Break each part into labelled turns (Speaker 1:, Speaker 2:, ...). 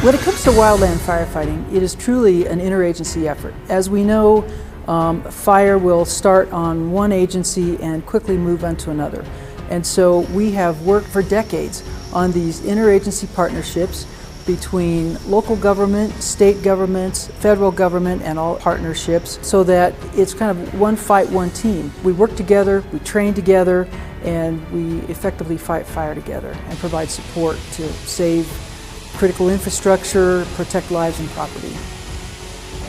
Speaker 1: When it comes to wildland firefighting, it is truly an interagency effort. As we know, fire will start on one agency and quickly move on to another. And so we have worked for decades on these interagency partnerships between local government, state governments, federal government, and all partnerships, so that it's kind of one fight, one team. We work together, we train together, and we effectively fight fire together and provide support to save critical infrastructure, protect lives and property.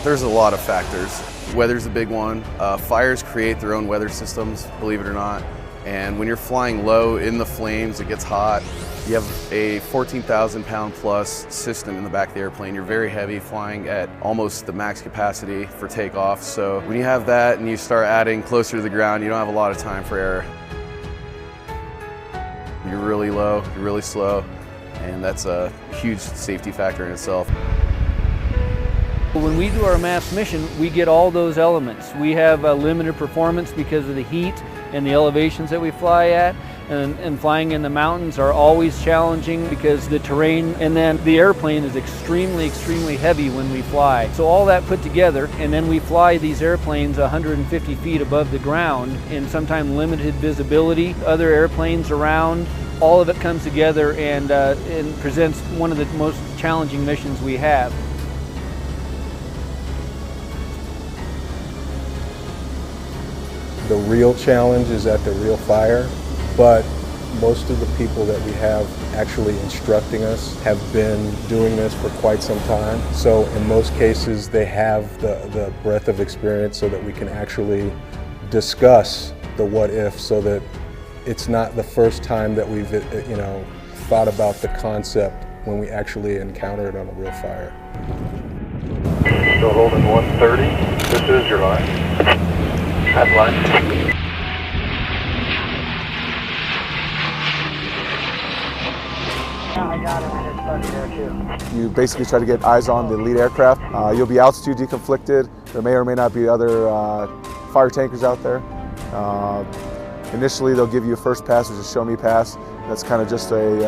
Speaker 2: There's a lot of factors. Weather's a big one. Fires create their own weather systems, believe it or not. And when you're flying low in the flames, it gets hot. You have a 14,000 pound plus system in the back of the airplane. You're very heavy, flying at almost the max capacity for takeoff. So when you have that and you start adding closer to the ground, you don't have a lot of time for error. You're really low, you're really slow, and that's a huge safety factor in itself.
Speaker 3: When we do our mass mission, we get all those elements. We have a limited performance because of the heat and the elevations that we fly at, and flying in the mountains are always challenging because the terrain, and then the airplane is extremely heavy when we fly. So all that put together, and then we fly these airplanes 150 feet above the ground in sometimes limited visibility, other airplanes around. All of it comes together and presents one of the most challenging missions we have.
Speaker 4: The real challenge is at the real fire, but most of the people that we have actually instructing us have been doing this for quite some time. So in most cases they have the breadth of experience so that we can actually discuss the what if, so that it's not the first time that we've thought about the concept when we actually encounter it on a real fire.
Speaker 5: Still holding 130. This is your line. That's line.
Speaker 6: I got him, and it's funny there too.
Speaker 7: You basically try to get eyes on the lead aircraft. You'll be altitude deconflicted. There may or may not be other fire tankers out there. Initially, they'll give you a first pass, which is show me pass. That's kind of just a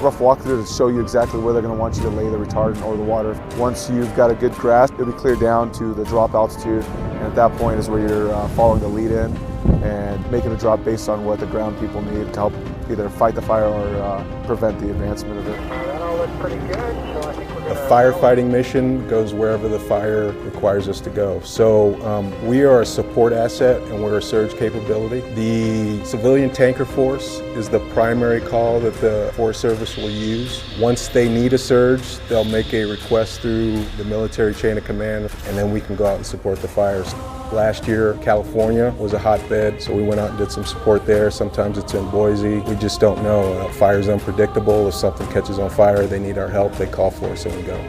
Speaker 7: rough walkthrough to show you exactly where they're going to want you to lay the retardant or the water. Once you've got a good grasp, you'll be cleared down to the drop altitude, and at that point is where you're following the lead in and making a drop based on what the ground people need to help either fight the fire or prevent the advancement of it.
Speaker 6: That all looks pretty good, so I think we're
Speaker 4: A firefighting mission goes wherever the fire requires us to go. So we are a support asset and we're a surge capability. The civilian tanker force is the primary call that the Forest Service will use. Once they need a surge, they'll make a request through the military chain of command, and then we can go out and support the fires. Last year, California was a hotbed, so we went out and did some support there. Sometimes it's in Boise. We just don't know. Fire's unpredictable. If something catches on fire, they need our help, they call for us and we go.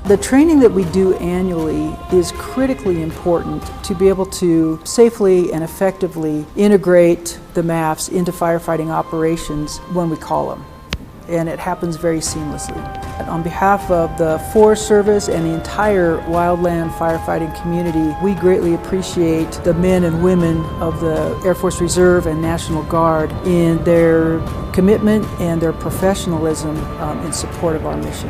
Speaker 1: The training that we do annually is critically important to be able to safely and effectively integrate the MAFs into firefighting operations when we call them. And it happens very seamlessly. On behalf of the Forest Service and the entire wildland firefighting community, we greatly appreciate the men and women of the Air Force Reserve and National Guard in their commitment and their professionalism in support of our mission.